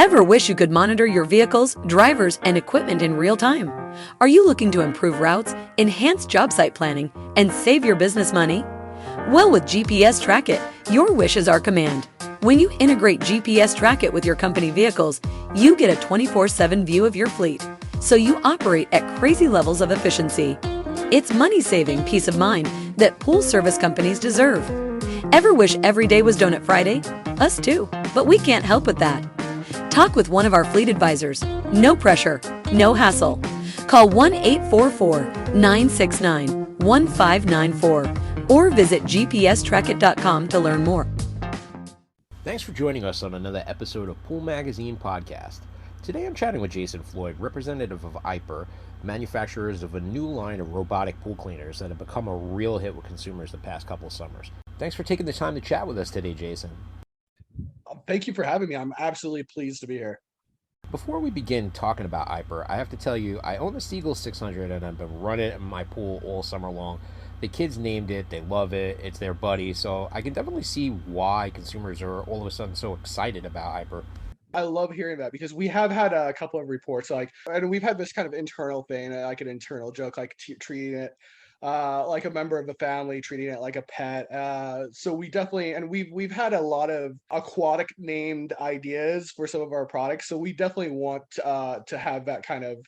Ever wish you could monitor your vehicles, drivers, and equipment in real time? Are you looking to improve routes, enhance job site planning, and save your business money? Well, with GPS Trackit, your wish is our command. When you integrate GPS Trackit with your company vehicles, you get a 24/7 view of your fleet, so you operate at crazy levels of efficiency. It's money-saving peace of mind that pool service companies deserve. Ever wish every day was Donut Friday? Us too, but we can't help with that. Talk with one of our fleet advisors. No pressure, no hassle. Call 1-844-969-1594 or visit gpstrackit.com to learn more. Thanks for joining us on another episode of Pool Magazine Podcast. Today I'm chatting with Jason Floyd, representative of Aiper, manufacturers of a new line of robotic pool cleaners that have become a real hit with consumers the past couple of summers. Thanks for taking the time to chat with us today, Jason. Thank you for having me. I'm absolutely pleased to be here. Before we begin talking about Aiper, I have to tell you, I own the Seagull 600 and I've been running it in my pool all summer long. The kids named it, they love it, it's their buddy, so I can definitely see why consumers are all of a sudden so excited about Aiper. I love hearing that because we have had a couple of reports, and we've had this kind of internal thing, like an internal joke, like treating it like a member of the family, treating it like a pet. So we definitely, and we've had a lot of aquatic named ideas for some of our products. So we definitely want to have that kind of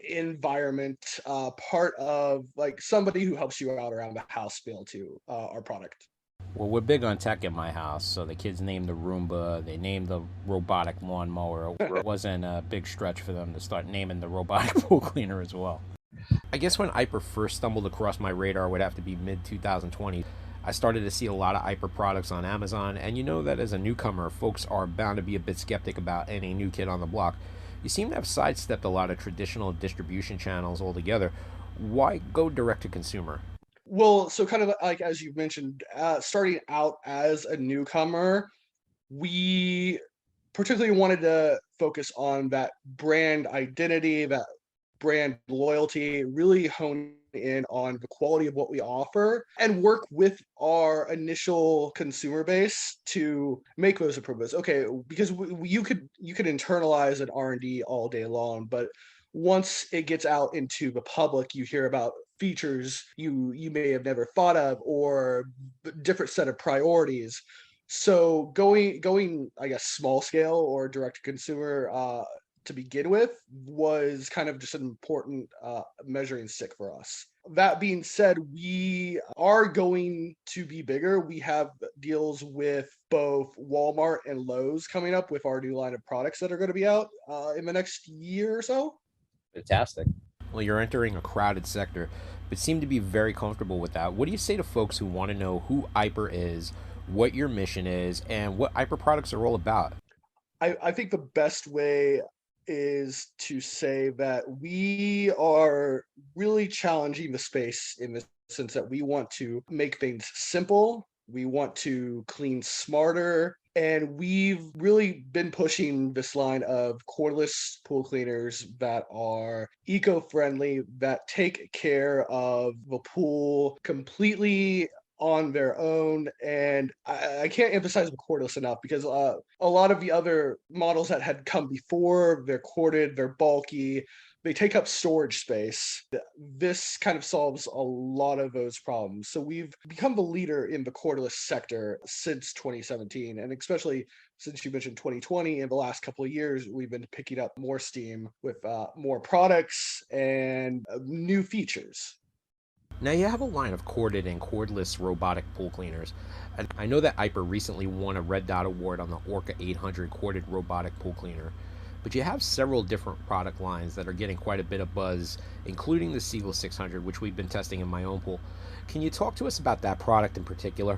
environment part of like somebody who helps you out around the house feel to our product. Well, we're big on tech in my house, so the kids named the Roomba, they named the robotic lawnmower. It wasn't a big stretch for them to start naming the robotic pool cleaner as well. I guess when Aiper first stumbled across my radar would have to be mid-2020. I started to see a lot of Aiper products on Amazon, and you know that as a newcomer, folks are bound to be a bit skeptic about any new kid on the block. You seem to have sidestepped a lot of traditional distribution channels altogether. Why go direct to consumer? Well, so kind of like as you mentioned, starting out as a newcomer, we particularly wanted to focus on that brand identity, that brand loyalty, really hone in on the quality of what we offer and work with our initial consumer base to make those improvements. Okay, because you could internalize an R&D all day long, but once it gets out into the public, you hear about features you may have never thought of or different set of priorities. So going I guess small scale or direct to consumer to begin with was kind of just an important measuring stick for us. That being said, we are going to be bigger. We have deals with both Walmart and Lowe's coming up with our new line of products that are going to be out in the next year or so. Fantastic. Well, you're entering a crowded sector, but seem to be very comfortable with that. What do you say to folks who want to know who Aiper is, what your mission is, and what Aiper products are all about? I think the best way is to say that we are really challenging the space in the sense that we want to make things simple. We want to clean smarter. And we've really been pushing this line of cordless pool cleaners that are eco-friendly, that take care of the pool completely on their own. And I can't emphasize the cordless enough because a lot of the other models that had come before, they're corded, they're bulky, they take up storage space. This kind of solves a lot of those problems. So we've become the leader in the cordless sector since 2017, and especially since you mentioned 2020, in the last couple of years, we've been picking up more steam with more products and new features. Now, you have a line of corded and cordless robotic pool cleaners, and I know that Aiper recently won a Red Dot Award on the Orca 800 corded robotic pool cleaner, but you have several different product lines that are getting quite a bit of buzz, including the Seagull 600, which we've been testing in my own pool. Can you talk to us about that product in particular?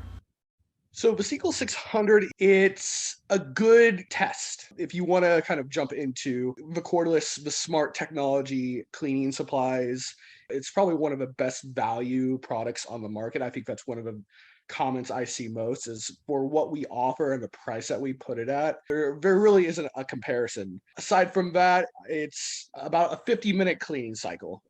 So the Seagull 600, it's a good test if you want to kind of jump into the cordless, the smart technology cleaning supplies. It's probably one of the best value products on the market. I think that's one of the comments I see most is for what we offer and the price that we put it at. There really isn't a comparison. Aside from that, it's about a 50-minute cleaning cycle.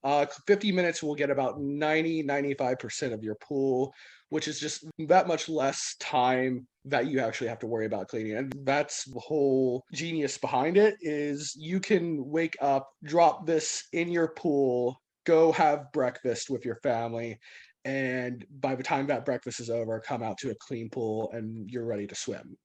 50 minutes will get about 95% of your pool, which is just that much less time that you actually have to worry about cleaning. And that's the whole genius behind it is you can wake up, drop this in your pool, go have breakfast with your family, and by the time that breakfast is over, come out to a clean pool and you're ready to swim.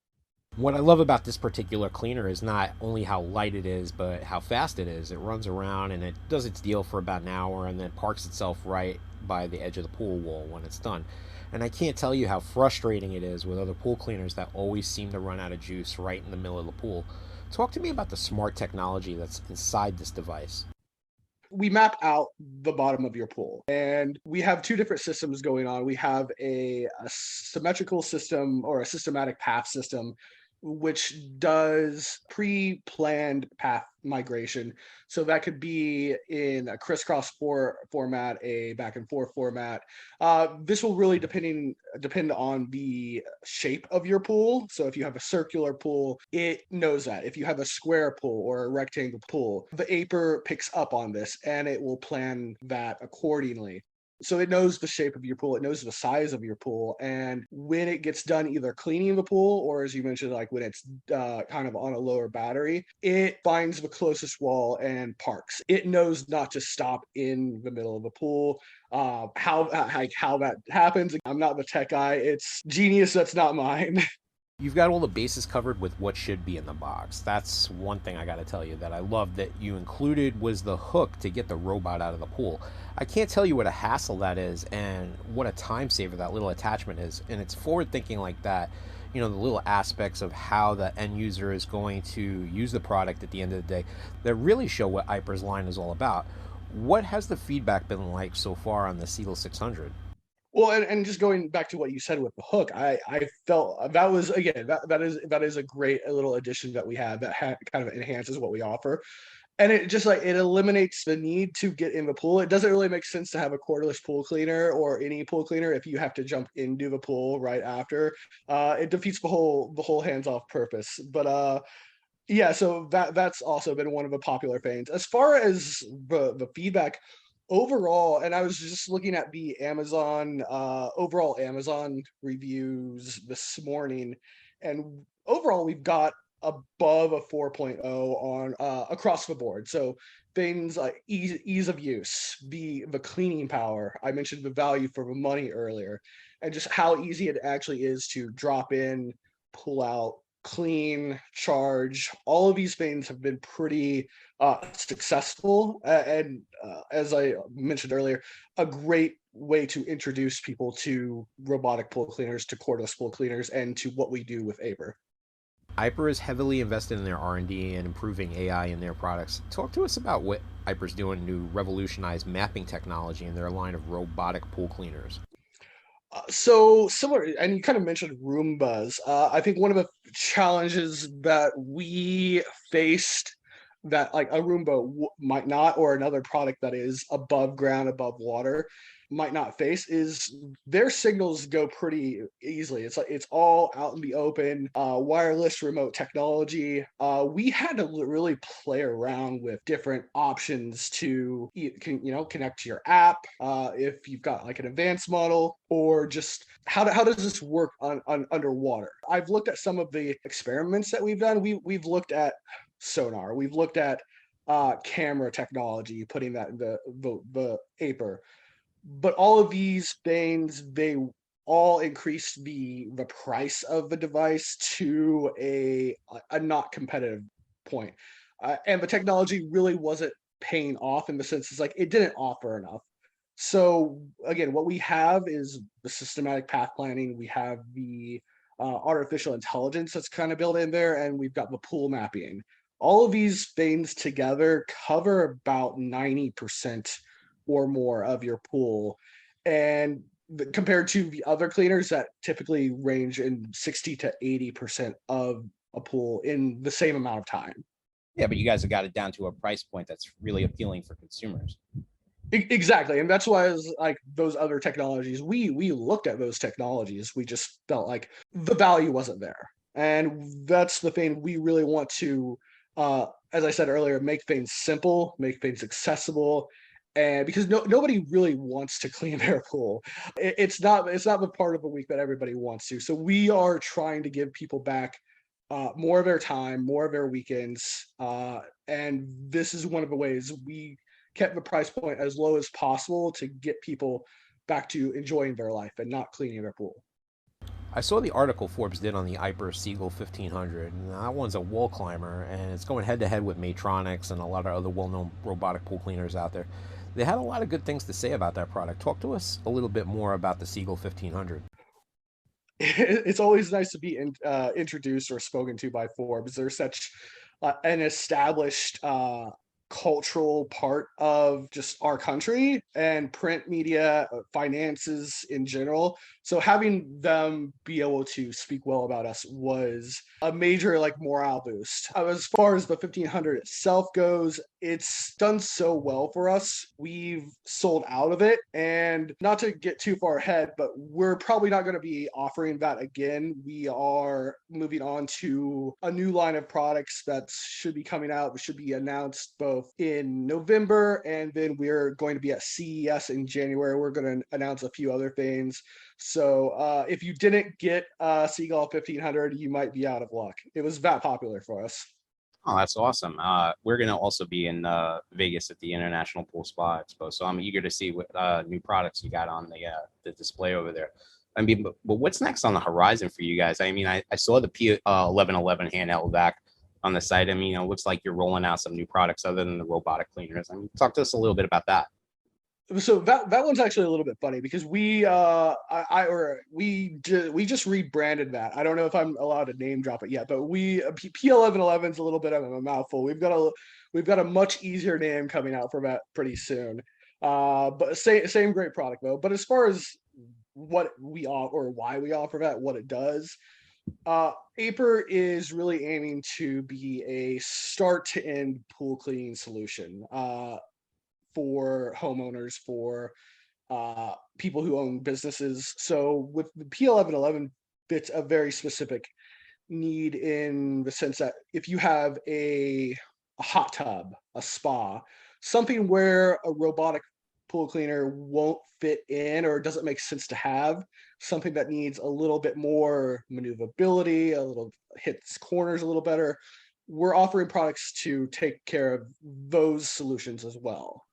What I love about this particular cleaner is not only how light it is, but how fast it is. It runs around and it does its deal for about an hour and then parks itself right by the edge of the pool wall when it's done. And I can't tell you how frustrating it is with other pool cleaners that always seem to run out of juice right in the middle of the pool. Talk to me about the smart technology that's inside this device. We map out the bottom of your pool and we have two different systems going on. We have a symmetrical system or a systematic path system which does pre-planned path migration. So that could be in a crisscross format, a back and forth format. This will really depend on the shape of your pool. So if you have a circular pool, it knows that. If you have a square pool or a rectangle pool, the Aiper picks up on this and it will plan that accordingly. So it knows the shape of your pool, it knows the size of your pool, and when it gets done either cleaning the pool or, as you mentioned, like when it's kind of on a lower battery, it finds the closest wall and parks. It knows not to stop in the middle of the pool. How that happens, I'm not the tech guy. It's genius. That's not mine. You've got all the bases covered with what should be in the box. That's one thing I got to tell you that I love that you included was the hook to get the robot out of the pool. I can't tell you what a hassle that is and what a time saver that little attachment is. And it's forward thinking like that, you know, the little aspects of how the end user is going to use the product at the end of the day that really show what Aiper's line is all about. What has the feedback been like so far on the Seal 600? Well, and just going back to what you said with the hook, I felt that was again that is a great little addition that we have that kind of enhances what we offer, and it just like it eliminates the need to get in the pool. It doesn't really make sense to have a cordless pool cleaner or any pool cleaner if you have to jump into the pool right after. It defeats the whole hands off purpose. But yeah, so that's also been one of the popular things. As far as the feedback overall, and I was just looking at the Amazon overall Amazon reviews this morning, and overall we've got above a 4.0 on across the board. So things like ease of use, the cleaning power. I mentioned the value for the money earlier, and just how easy it actually is to drop in, pull out, clean, charge. All of these things have been pretty successful, and as I mentioned earlier, a great way to introduce people to robotic pool cleaners, to cordless pool cleaners, and to what we do with Aiper. Aiper is heavily invested in their R&D and improving AI in their products. Talk to us about what Aiper's doing to revolutionize mapping technology in their line of robotic pool cleaners. So similar, and you kind of mentioned Roombas. I think one of the challenges that we faced that like a Roomba might not, or another product that is above ground, above water, might not face is their signals go pretty easily. It's like it's all out in the open, wireless remote technology. We had to really play around with different options to connect to your app, if you've got like an advanced model, or just how does this work on underwater. I've looked at some of the experiments that we've done. We've looked at sonar, we've looked at camera technology, putting that in the Aiper, but all of these things, they all increase the price of the device to a not competitive point, and the technology really wasn't paying off in the sense it's like it didn't offer enough. So again, what we have is the systematic path planning. We have the artificial intelligence that's kind of built in there, and we've got the pool mapping. All of these things together cover about 90% or more of your pool, and compared to the other cleaners that typically range in 60 to 80% of a pool in the same amount of time. Yeah, but you guys have got it down to a price point that's really appealing for consumers. Exactly, and that's why it's like those other technologies. We looked at those technologies. We just felt like the value wasn't there, and that's the thing we really want to. As I said earlier, make things simple, make things accessible, and because nobody really wants to clean their pool, it's not the part of the week that everybody wants to. So we are trying to give people back more of their time, more of their weekends, and this is one of the ways we kept the price point as low as possible to get people back to enjoying their life and not cleaning their pool. I saw the article Forbes did on the Aiper Seagull 1500, and that one's a wall climber, and it's going head to head with Matronics and a lot of other well-known robotic pool cleaners out there. They had a lot of good things to say about that product. Talk to us a little bit more about the Seagull 1500. It's always nice to be introduced or spoken to by Forbes. They're such an established cultural part of just our country and print media, finances in general. So having them be able to speak well about us was a major like morale boost. As far as the 1500 itself goes, it's done so well for us. We've sold out of it, and not to get too far ahead, but we're probably not going to be offering that again. We are moving on to a new line of products that should be coming out. It should be announced both in November, and then we're going to be at CES in January. We're going to announce a few other things. So if you didn't get Seagull 1500, you might be out of luck. It was that popular for us. Oh, that's awesome. We're going to also be in Vegas at the International Pool Spa Expo. So I'm eager to see what new products you got on the display over there. I mean, but what's next on the horizon for you guys? I mean, I saw the P1111 handheld vac on the site. I mean, it looks like you're rolling out some new products other than the robotic cleaners. I mean, talk to us a little bit about that. So that one's actually a little bit funny because we just rebranded that. I don't know if I'm allowed to name drop it yet, but P1111 is a little bit of a mouthful. We've got a much easier name coming out for that pretty soon. But same great product though. But as far as what we offer or why we offer that, what it does, Aiper is really aiming to be a start to end pool cleaning solution. For homeowners, for people who own businesses. So with the P1111, it's a very specific need in the sense that if you have a hot tub, a spa, something where a robotic pool cleaner won't fit in or doesn't make sense to have, something that needs a little bit more maneuverability, hits corners a little better, we're offering products to take care of those solutions as well.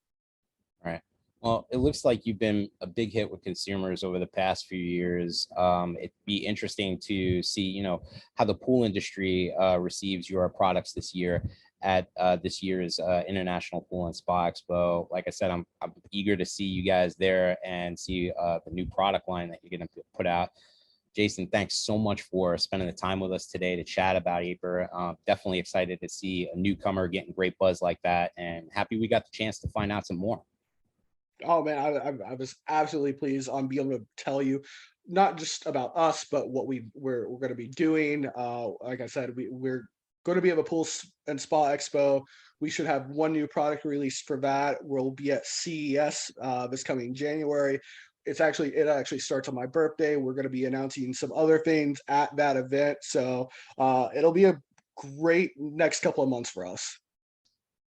Right. Well, it looks like you've been a big hit with consumers over the past few years. It'd be interesting to see, how the pool industry receives your products this year at this year's International Pool and Spa Expo. Like I said, I'm eager to see you guys there and see the new product line that you're going to put out. Jason, thanks so much for spending the time with us today to chat about Aiper. Definitely excited to see a newcomer getting great buzz like that, and happy we got the chance to find out some more. Oh man, I was absolutely pleased on being able to tell you not just about us, but what we're going to be doing. Like I said, we're going to be at a pool and spa expo. We should have one new product released for that. We'll be at CES this coming January. It actually starts on my birthday. We're going to be announcing some other things at that event. So it'll be a great next couple of months for us.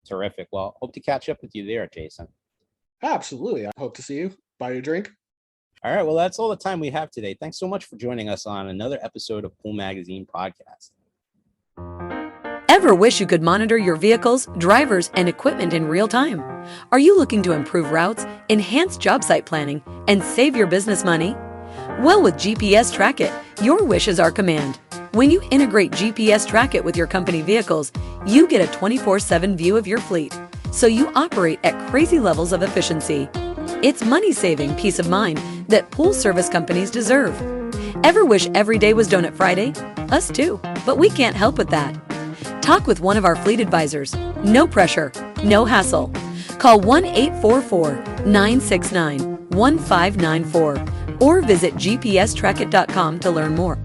Terrific. Well, hope to catch up with you there, Jason. Absolutely. I hope to see you. Buy you a drink. All right. Well, that's all the time we have today. Thanks so much for joining us on another episode of Pool Magazine Podcast. Ever wish you could monitor your vehicles, drivers, and equipment in real time? Are you looking to improve routes, enhance job site planning, and save your business money? Well, with GPS Trackit, your wish is our command. When you integrate GPS Trackit with your company vehicles, you get a 24/7 view of your fleet, so you operate at crazy levels of efficiency. It's money-saving peace of mind that pool service companies deserve. Ever wish every day was Donut Friday? Us too, but we can't help with that. Talk with one of our fleet advisors. No pressure, no hassle. Call 1-844-969-1594 or visit gpstrackit.com to learn more.